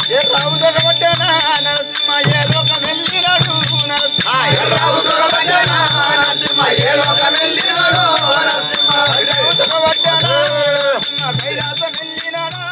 ఏ రావు దొరకబడ్డానా నరసింహ ఏ లోకం వెళ్ళినాడు నరసింహ ఏ రావు దొరకబడ్డానా నరసింహ ఏ లోకం వెళ్ళినాడు నరసింహ రావు దొరకబడ్డానా నరసింహ కైలాసం వెళ్ళినాడా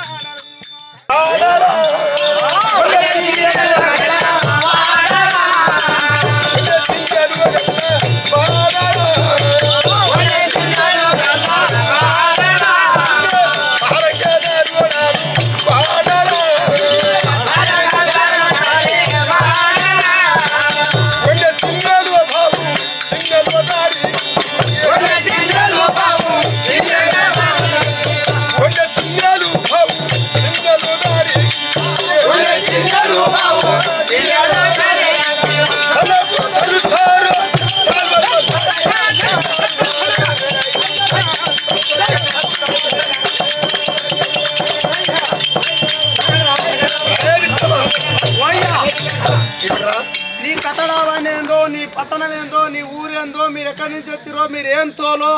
నీ కథడావనేందో నీ పట్టణం ఏందో నీ ఊరేందో మీరు ఎక్కడి నుంచి వచ్చిరో మీరు ఏం తోలో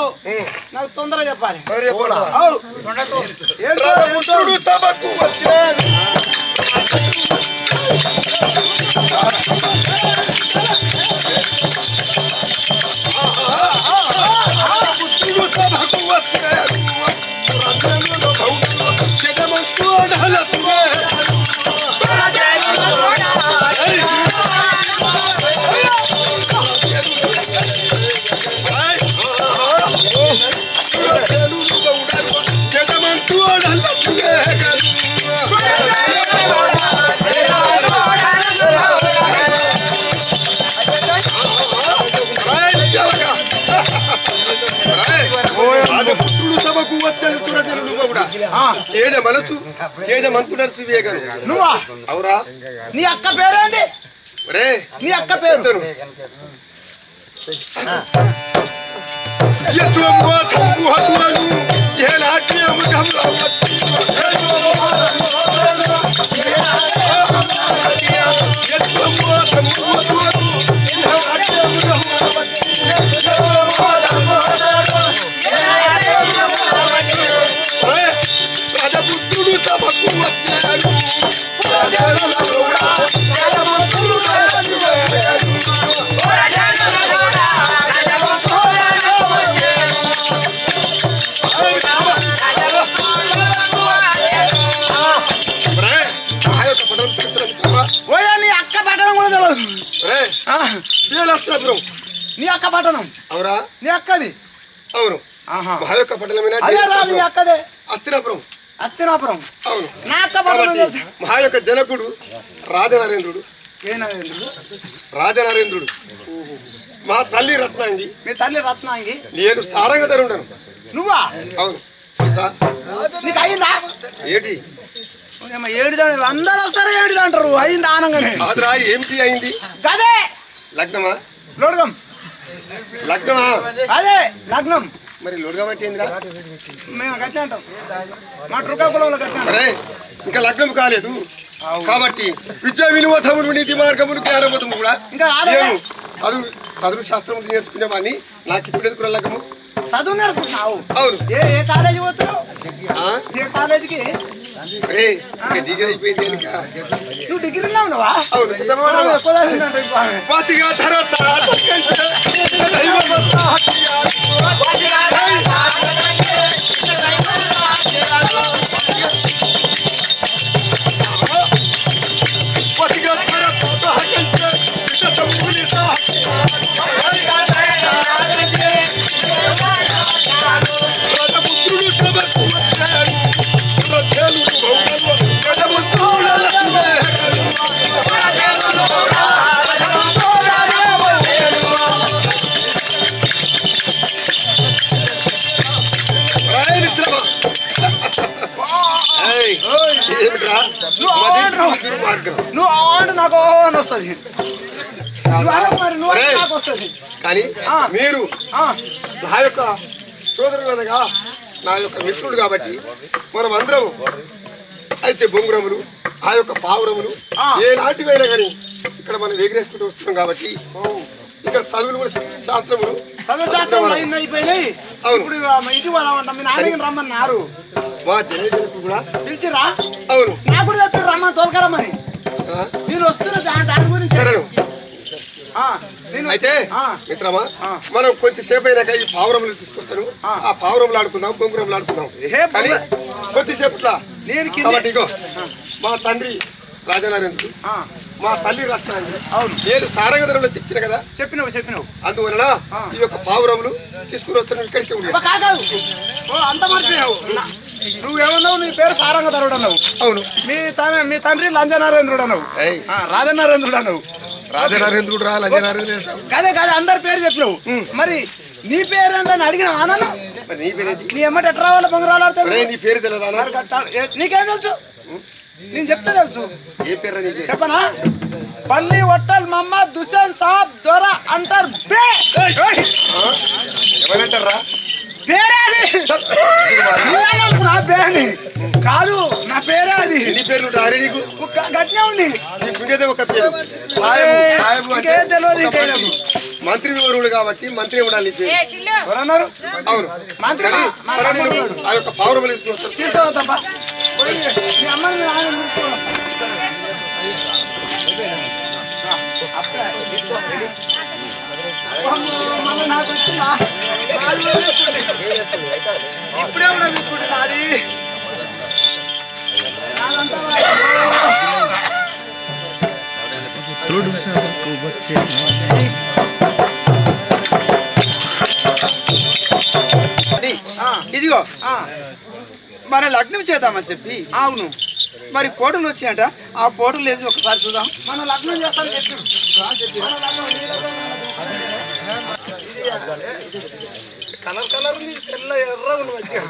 నాకు తొందరగా చెప్పాలి. మనసు చేజమంతుడరు వివేకను నువ్వా అవురా నీ అక్క పేరేంది ఒరే నీ అక్క పేరు నీ అక్క పట్టణం అవురా నీ అక్కది అవును మా యొక్క పట్టణం అక్కదే అస్తినాపురం అస్తినాపురం అవును నా అక్క పట్టణం మా యొక్క జనకుడు రాజనరేంద్రుడు రాజనరేంద్రుడు మా తల్లి రత్నాంగి మీ తల్లి రత్నాంగి నేను సారంగధరుండను నువ్వా అవును నీకు అయిందా ఏంటి ఏడు అందరూ వస్తారా ఏడు అంటారు అయింది ఆనంగానే అదిరా ఏమిటి అయింది అదే లగ్నమా లోడ్గం లగ్నమా అదే లగ్నం మరి లోడ్గం అంటే ఏందిరా మేము గట్టి అంటాం మా శ్రీకాకుళంలో గట్టి అరే ఇంకా లగ్నం కాలేదు కాబట్టి విద్యా విలువతములు నీతి మార్గములు జ్ఞానబోధము కూడా ఇంకా చదువు శాస్త్రములు నేర్చుకునే వాడిని నాకు ఇప్పుడు ఎందుకు లగ్నము చదువు నేర్చుకుంటున్నావు అవును ఏ కాలేజీ పోతున్నావు ఏ కాలేజీకి డిగ్రీ అయిపోయింది నువ్వు డిగ్రీలో ఉన్నావా అవును నువ్వు ఆడు నాకు వస్తుంది కానీ మీరు నా యొక్క సోదరులనగా నా యొక్క మిత్రుడు కాబట్టి మనం అందరం అయితే బొంగురములు ఆ యొక్క పావురములు ఏ నాటివైనా కానీ ఇక్కడ మనం ఎగిరేసుకుంటూ వస్తున్నాం కాబట్టి ఇక్కడ చదువులు కూడా శాస్త్రములు అయిపోయినాయి. ఇప్పుడు ఇది మీ నాన్న రమ్మన్నారు. మా జనరేషన్ కూడా పిలిచిరా? అవును, నాకు కూడా చెప్పారు రమ్మని, తోలుకరమ్మని. మీరు వస్తున్నా దాని గురించి. అయితే మిత్రమా, మనం కొద్దిసేపు అయినాక ఈ పావురంలు తీసుకొస్తాను. ఆ పావురంలు ఆడుకుందాం, బొంగురంలు ఆడుకుందాం. కానీ కొద్దిసేపట్లా మా తండ్రి రాజనారేంద్రుడు, మా తల్లి రత్నాంగి, నేను సారంగధరంలో చెప్పిన కదా. చెప్పినవు. అందువలన ఈ యొక్క పావురములు తీసుకుని వస్తున్నాను. ఇక్కడికి అంత మర్చిపోయావు. నువ్వేమన్నావు? నీ పేరు సారంగధరుడు అన్నావు. అవును. మీ తండ్రి లంజనారేంద్రుడు అన్నావు. రాజనారేంద్రుడు అన్నావు. రాజనారేంద్రుడు రా, లంజనారేంద్రుడు కదే అందరి పేరు చెప్పినావు. మరి నీ పేరు ఏంటని అడిగిన ఆనను. నీ పేరేంటి? నీ ఎమ్మటి ఎట్లా రావాలి బొంగరాలు ఆడతావు? నీ పేరు తెలియదా? నీకేం తెలుసు? నేను చెప్తే తెలుసు. ఏ పేరు చెప్పనా? పల్లి హోటల్ మహమ్మద్ దుసేన్ సాబ్ దొర అంటారు. ఎవరంటారా? పేరే అది. నా పేరు కాదు, నా పేరే అది. నీ పేరు నీకు గట్టినే ఉంది. ఒక పేరు తెలియదు. మంత్రి వివరుడు కాబట్టి మంత్రి ఉండాలి. నీ పేరు ఎవరన్నారు? అవును, మంత్రి. ఆ యొక్క పావురములు తీసుకోవద్దమ్మా. మీ అమ్మని ఇప్పుడే కూడా మీకుంటున్నది. ఇదిగో మన లగ్నం చేద్దామని చెప్పి. అవును, మరి ఫోటోలు వచ్చినాయట. ఆ ఫోటోలు వేసి ఒకసారి చూద్దాం. మనం లగ్నం చేస్తాం. కలర్ కలర్ తెల్ల ఎర్ర ఉండి మంచిగా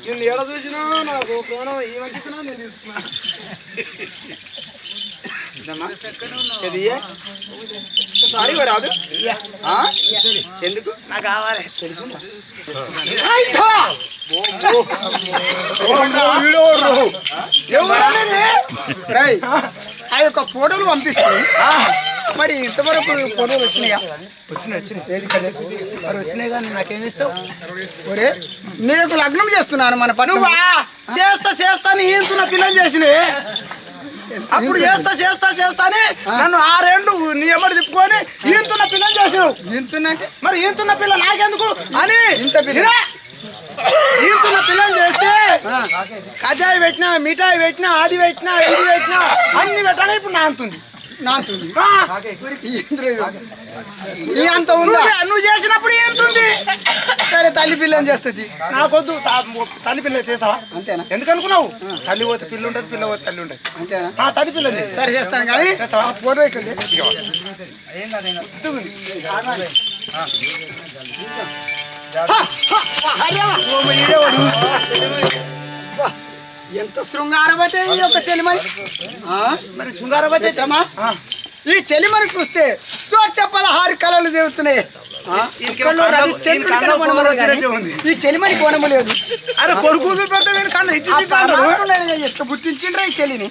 నేను ఏడ చూసినా నాకు ప్రాణం ఏమనిపిస్తున్నా నేను తీసుకున్నా. సారీ రాదు ఎందుకు నాకు కావాలి. ఆ యొక్క ఫోటోలు పంపిస్తాయి. మరి ఇంతవరకు ఫోటోలు వచ్చినాయా? మరి వచ్చినాయి కానీ నాకేమి ఇస్తావు? ఒరే, నీకు లగ్నం చేస్తున్నాను మన పని. చేస్తా నీ ఇంతున్న పిల్లని చేసినవి. అప్పుడు చేస్తా అని నన్ను 6 ఏళ్ళు నీ ఎమ్మడి తిప్పుకొని ఈంతున్న పిల్లని చేసినావు. ఇంతున్నంటే మరి ఈంతున్న పిల్ల నాకెందుకు అని ఈంతున్న పిల్లని చేస్తే కజాయి పెట్టినా, మిఠాయి పెట్టినా, అది పెట్టినా, ఇది పెట్టినా అన్ని పెట్టాలి. ఇప్పుడు నాంతుంది. నువ్వు చేసినప్పుడు ఏంటుంది? సరే, తల్లి పిల్లని చేస్తుంది. నాకొద్దు. తల్లి పిల్ల చేసావా? అంతేనా? ఎందుకు అనుకున్నావు? తల్లి పోతే పిల్ల ఉంటుంది, పిల్ల పోతే తల్లి ఉంటుంది. అంతేనా? తల్లి పిల్ల సరే చేస్తాను. కానీ ఫోటో ఇక్కడ ఎంత శృంగారవతే ఈ యొక్క చెలిమని. మరి శృంగారవతే ఈ చెలిమని చూస్తే 16 కళలు దేవుతున్నాయి. ఈ చెలిమని కోణము లేదు. అరే కొడుకు ఎట్లా పుట్టించిండ్రా ఈ చెలిని?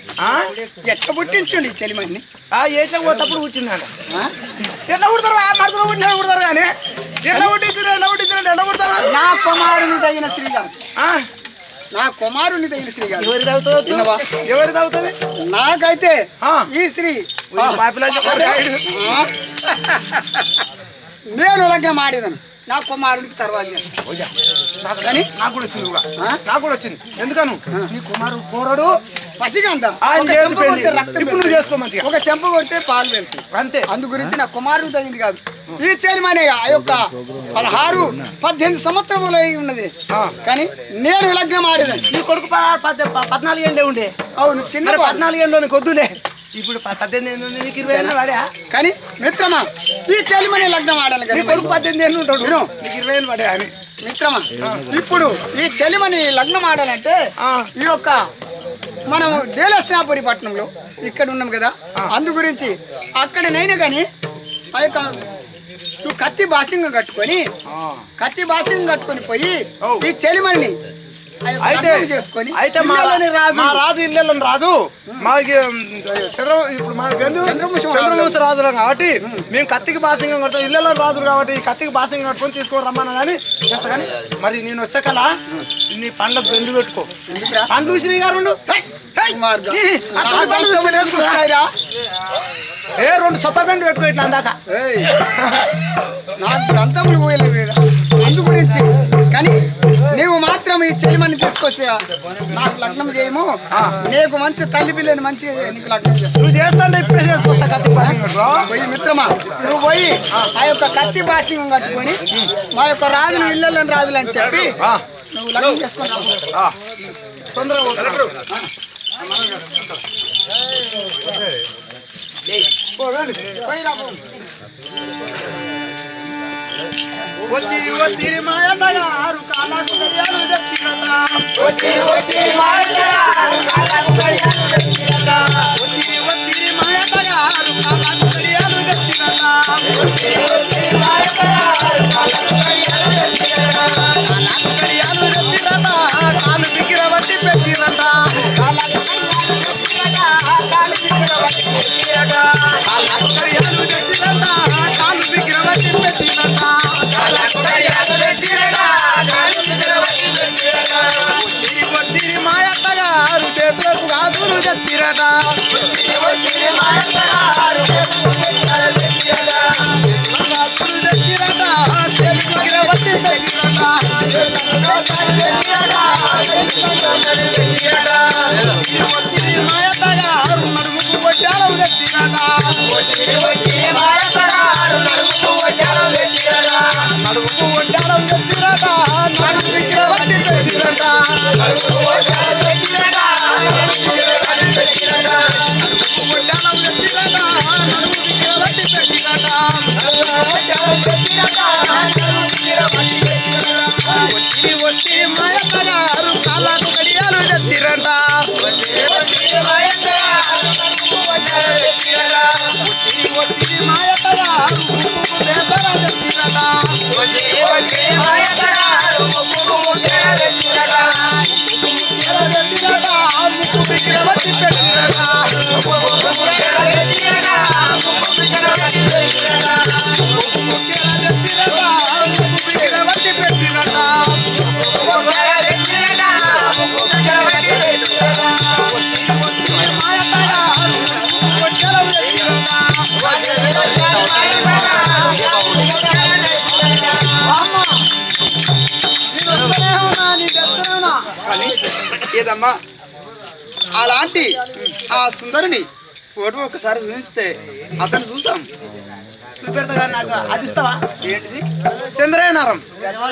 ఎట్లా పుట్టించండి ఈ చెలిమని? ఎట్లా పోతప్పుడు కూర్చున్నాడు. ఎట్లా కుడతారు? మరదలు పుట్టినా కుడతారు కానీ ఎట్లా పుట్టించారు? నా కుమారుని తగిన శ్రీగా, నా కుమారుని తగిన శ్రీగా. ఎవరి తాగుతుంది? నాకైతే ఈ శ్రీ నేను లగ్నం ఆడేదాను. నా కుమారుడికి తర్వాత కానీ నాకు కూడా వచ్చింది. ఎందుకను? నీ కుమారుడు పోరాడు పసిగా అంట. ఇప్పుడు చేసుకో మంచిగా. ఒక చెంప కొడితే పాలు వెళ్తాయి అంతే. అందు గురించి నా కుమారుడు తగింది కాదు. ఈ చెలిమనే ఆ యొక్క 16-18 సంవత్సరములు అయి ఉన్నది. కానీ నేను లగ్నం ఆడేదాన్ని. నీ కొడుకు 14 ఏళ్ళే ఉండే. అవును, చిన్న 14 ఏళ్ళు కొద్దులే. ఇప్పుడు 18 నీకు 20 ఏళ్ళు వాడా? కానీ మిత్రమా, ఈ చెలిమని లగ్నం ఆడాలి కదా. కొడుకు 18 ఏళ్ళు ఉంటాడు, నీకు 20 ఏళ్ళు పడే అని. మిత్రమా, ఇప్పుడు ఈ చెలిమని లగ్నం ఆడాలంటే ఈ యొక్క మనం డేలస్నాపురి పట్టణంలో ఇక్కడ ఉన్నాం కదా. అందు గురించి అక్కడనైనా కానీ ఆ యొక్క నువ్వు కత్తి బాసింగం కట్టుకొని పోయి ఈ చెలిమని అయితే మా రాజు ఇల్లెళ్ళని రాదు మాకు ఇప్పుడు మా చంద్రవంశ రాజులు కాబట్టి మేము కత్తికి బాసింగం కడతాం ఇళ్ళలో రాజులు కాబట్టి కత్తికి బాసింగం కట్టుకొని తీసుకొని రమ్మన్నా కానీ చేస్తా కానీ మరి నేను వస్తే కదా నీ పండ్లకు బెండు పెట్టుకో పండ్లు చూసినాయి గారు ఏ 2 సొప్ప బెండు పెట్టుకో ఇట్లా అందాక నాకు గ్రంథములు పోయలేవు కదా అందు గురించి కానీ నీవు మాత్రం ఈ చెలిమని తీసుకొస్తే నాకు లగ్నం చేయము నీకు మంచి తల్లి పిల్లని మంచి నీకు లగ్నం నువ్వు చేస్తాంటే ఇప్పుడే చేసుకొస్తా కత్తి పోయి మిత్రమా నువ్వు పోయి ఆ యొక్క కత్తి బాసింగం కట్టుకొని మా యొక్క రాజులు ఇళ్ళని రాజులు అని చెప్పి నువ్వు లగ్నం చేసుకున్నావు తొందరగా వచ్చి వచ్చి మాయన్నగారు కాళ్ళకు గడియాలు తెచ్చిరట వచ్చి వచ్చి మాయన్నగారు కాళ్ళకు గడియాలు తెచ్చిరట వచ్చి వచ్చి మాయన్నగారు కాళ్ళకు గడియాలు తెచ్చిరట వచ్చి వచ్చి మాయన్నగారు కాళ్ళకు గడియాలు తెచ్చిరట కాళ్ళకు గడియాలు తెచ్చిరట కాలు బిగిర వట్టి పెట్టిరట కాళ్ళకు గడియాలు తెచ్చిరట కాలు బిగిర వట్టి పెట్టిరట మాయత్తగారు చేతులకు గాజులు తెచ్చిరట మాయత్తగారు నడుముకు కొట్టారు తెచ్చిరట నడుముకు కొట్టారు తెచ్చిరట వచ్చి మాయత్తగారు కాళ్ళకు గడియాలు తెచ్చిరట వచ్చి మాయత్తగారు ఏదమ్మా అలాంటి ఆ సుందరిని ఫోటో ఒకసారి చూపిస్తే అతను చూసాం చూపెడతా నాకు అది ఇస్తావా ఏంటిది చంద్రహారం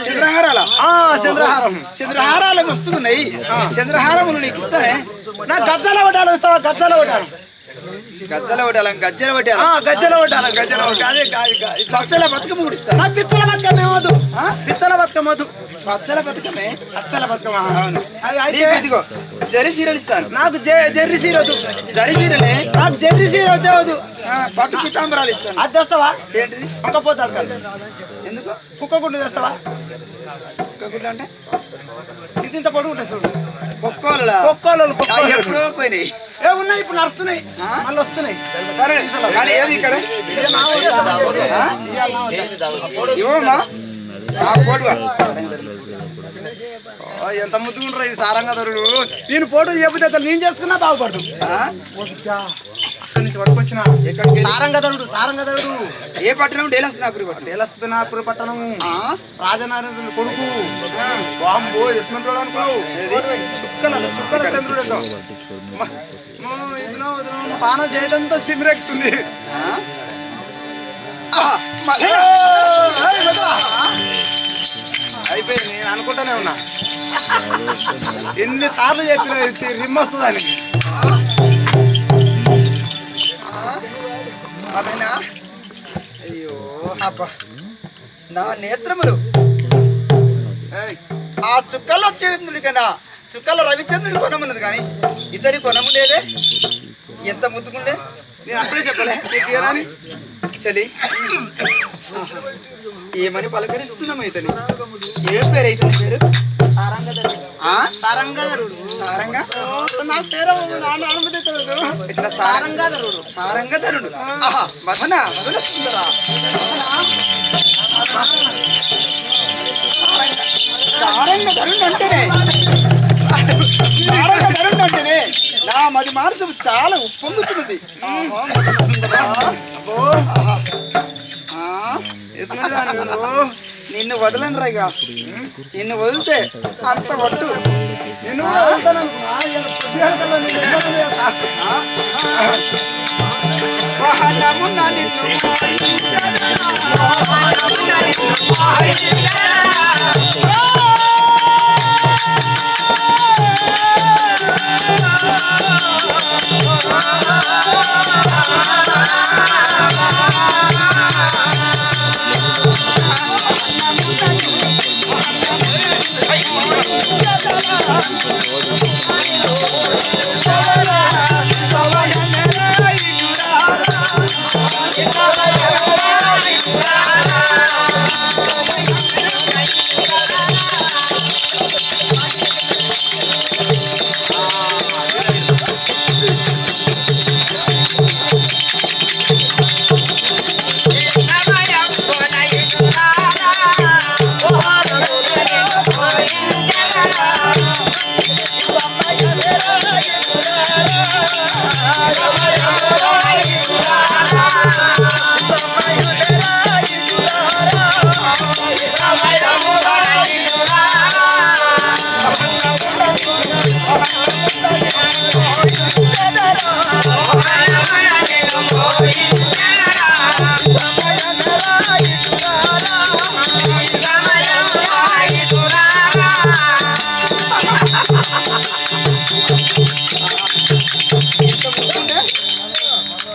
చంద్రహారం చంద్రహారాలు వస్తున్నాయి చంద్రహారములు నీకు ఇస్తానే నాకు గజ్జల వడ్డాలు ఇస్తావా గజ్జల వడ్డాలు గజ్జల వడ్డాలం గజ్జల వడ్డాలి గజ్జల వడ్డాలం గజ్జల అదే గజ్జల బతుకమ్మ కూడా ఇస్తా నాకు పిచ్చల బతుకమ్మ ఏమదు పిచ్చల బతుకమ్మ వద్దు పచ్చల బతుకమే అచ్చల బతుకమ్మ ఇదిగో జరి సీరలు ఇస్తాను నాకు జర్రి సీర వద్దు జరి సీరలే నాకు జర్రి సీర వద్దే వద్దు పట్టు పితాంబరాలు ఇస్తాను అది తెస్తావా ఏంటిది ఒక్కపోతే అడగాలి ఎందుకు కుక్క గుడ్డు తెస్తావా కుక్క గుడ్డు అంటే ఇది ఇంత పొడుగుంటాయి చూడు కుక్కోళ్ళు ఎప్పుడో పోయినాయి ఏ ఉన్నాయి ఇప్పుడు నడుస్తున్నాయి మళ్ళీ వస్తున్నాయి సరే కానీ ఏది ఇక్కడ ఇవ్వమ్మా ఎంత ముద్దుకుంటారు ఈ సారంగధరుడు నేను ఫోటో చెబితే నేను చేసుకున్నా బాగుపడదు అక్కడి నుంచి పట్టుకొచ్చిన సారంగధరుడు ఏ పట్టణం డేలస్తునాపురి పట్టణం రాజనారాయణ కొడుకు బాంబో యశ్వంతుడు అనుకో చుక్కల చంద్రుడు పాన చేయడంతో తిమిరెక్కుతుంది అయిపోయింది నేను అనుకుంటానే ఉన్నా ఎన్నిసార్లు చెప్పిన రిమ్ వస్తుందని అదేనా అయ్యో అబ్బా నా నేత్రములు ఆ చుక్కల్లో చంద్రుడి కన్నా చుక్కల్లో రవిచంద్రుడి కొనమున్నది కానీ ఇద్దరి కొనము లేదే ఎంత ముద్దుకుండే నేను అప్పుడే చెప్పలే నీకేనాని చలి ఏమని పలకరిస్తున్నాము ఇతని ఏం పేరు అయితే పేరు సారంగా నా పేరు ఇట్లా సారంగా ధరుడు వదన వదన సుందరా సారంగా ధరుడు అంటేనే నా మది మార్చు చాలా ఉప్పొంగుతున్నది నిన్ను వదలను రైగా నిన్ను వదిలితే అంత వడ్డు నిన్ను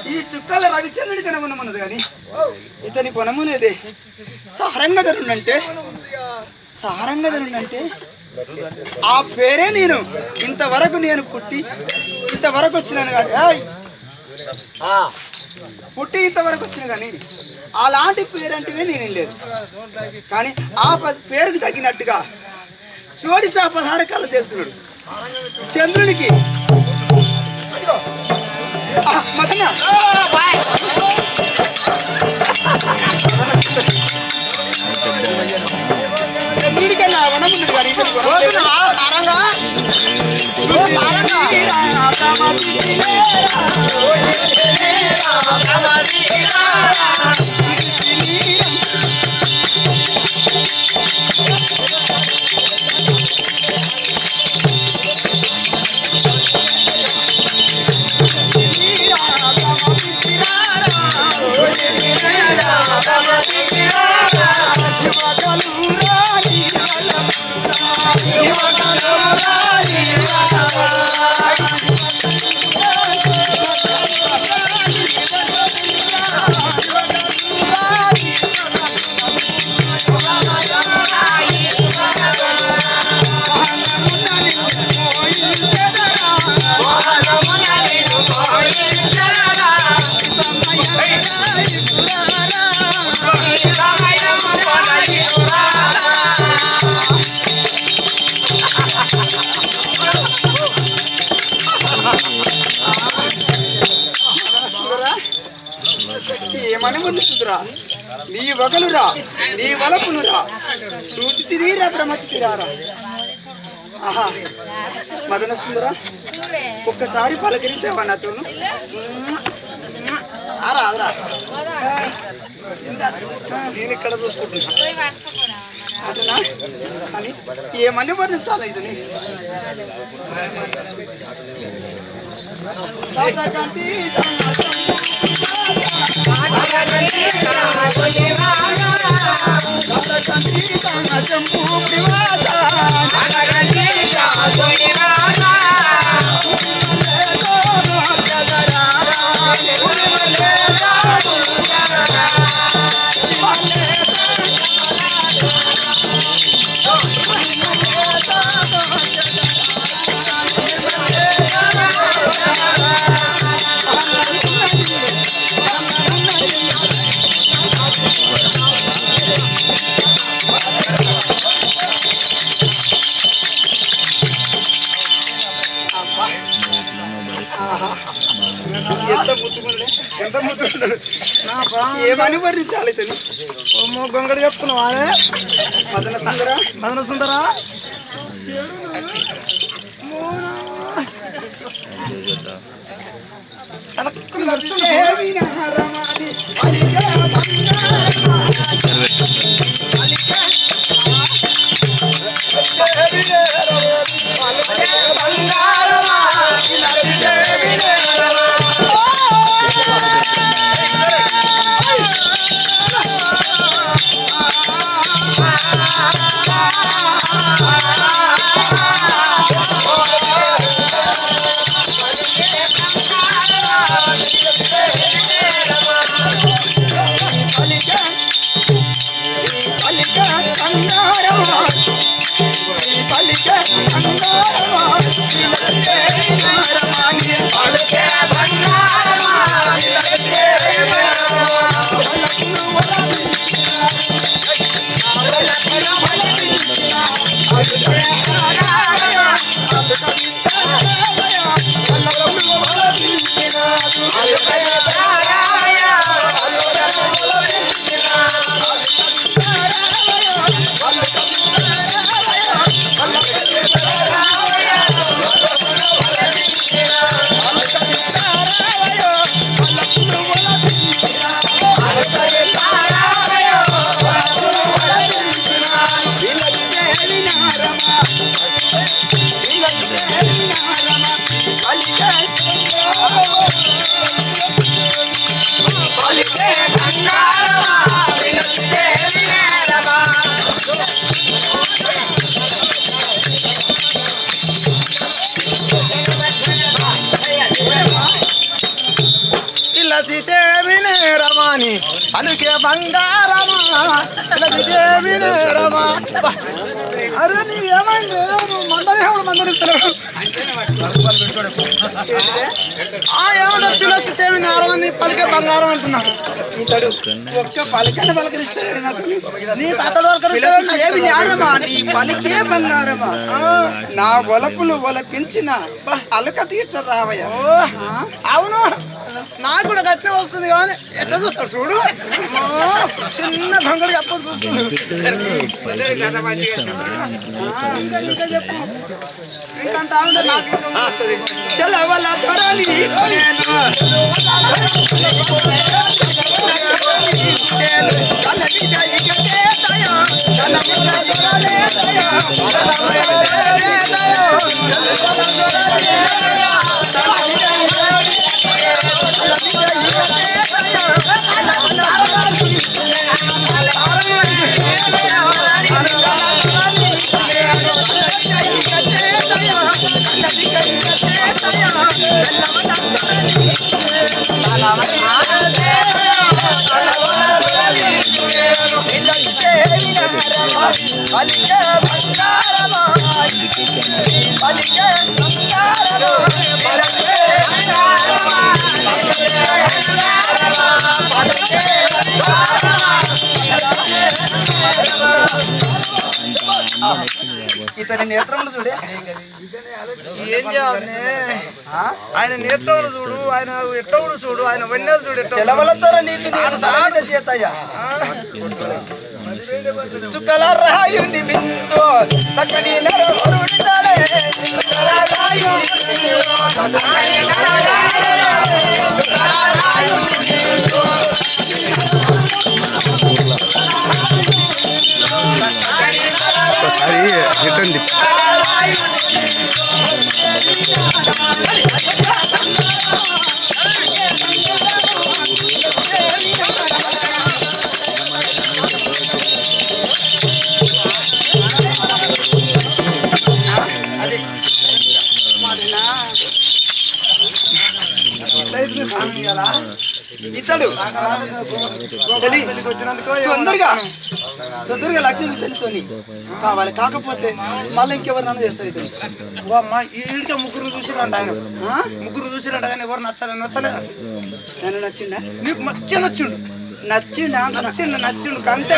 ఈ చుట్టాల రవిచంద్రుడి కనమన్నది కానీ ఇతని కొనమునేదే సారంగధరుడంటే ఆ పేరే నేను ఇంతవరకు నేను పుట్టి ఇంతవరకు వచ్చినాను కానీ పుట్టి ఇంతవరకు వచ్చిన కానీ అలాంటి పేరంటేనే నేను లేదు కానీ ఆ పేరుకు తగినట్టుగా చోడి పదహార కళ్ళ తెలుతున్నాడు చంద్రునికి చంద్రుడికన్నా వనముంది కానీ ఏమని ముందురా నీ వగలురా నీ వలపునురా చూచి తిరిగిరా బ్రహ్మతిరారా ఆహా మదన సుందరా ఒక్కసారి పలకరించావా నాతోను ఆరా ఆరా నేను ఇక్కడ చూసుకుంటున్నా అదనా అని ఏమని వర్ణించాలి ఇది పడుతున్నాడు. ఏమని వర్ణించాలి ఇతను? గొంగడి చెప్పుకున్నావా? మదన సుందరా రమాని అందుకే బంగారమా రమా. అరే నీ ఏమైంది? నువ్వు మందరేవుడు మందరిస్తున్నావు. ఏమన్నా పిలసితేమి నేరమని పలికే బంగారం అంటున్నాడు. ఇతడు ఒక్క పలికని పలకరిస్తాడు. నీ అతడు ఏమి నేరమా? నీ పలికే బంగారమా? నా ఒలపులు ఒలపించిన అలక తీర్చరావయ్య. అవును, నాకు కూడా గట్టినే వస్తుంది కానీ ఎట్లా చూస్తాడు చూడు. చిన్న దొంగడు చెప్పు చూస్తున్నాడు. ఇంకా చెప్పు. ఇంకంత ఉంటే నాకు ఇంకా వస్తుంది. చలవల ధరణి ఇతని నేత్రములు చూడే. ఏం చేయాలి? ఆయన నేత్రములు చూడు, ఆయన ఎట్టములు చూడు, ఆయన వెన్నెలు చూడు. చెలవలతో నీకు చేతయ్యా చుక్కల రాయుని మించు చక్కని రిటర్న్ ఇతడు తొందరగా లక్ష్మి తెలుసుకొని కావాలి. కాకపోతే మళ్ళీ ఇంకెవరినన్నా చేస్తారు. ఇతను అమ్మ ఈడికే ముగ్గురు చూసిరంట. ఆయన ముగ్గురు చూసిరంట కానీ ఎవరు నచ్చలే. నేను నచ్చిండా? నీకు మంచిగా నచ్చిండు. నచ్చిండు అంతే.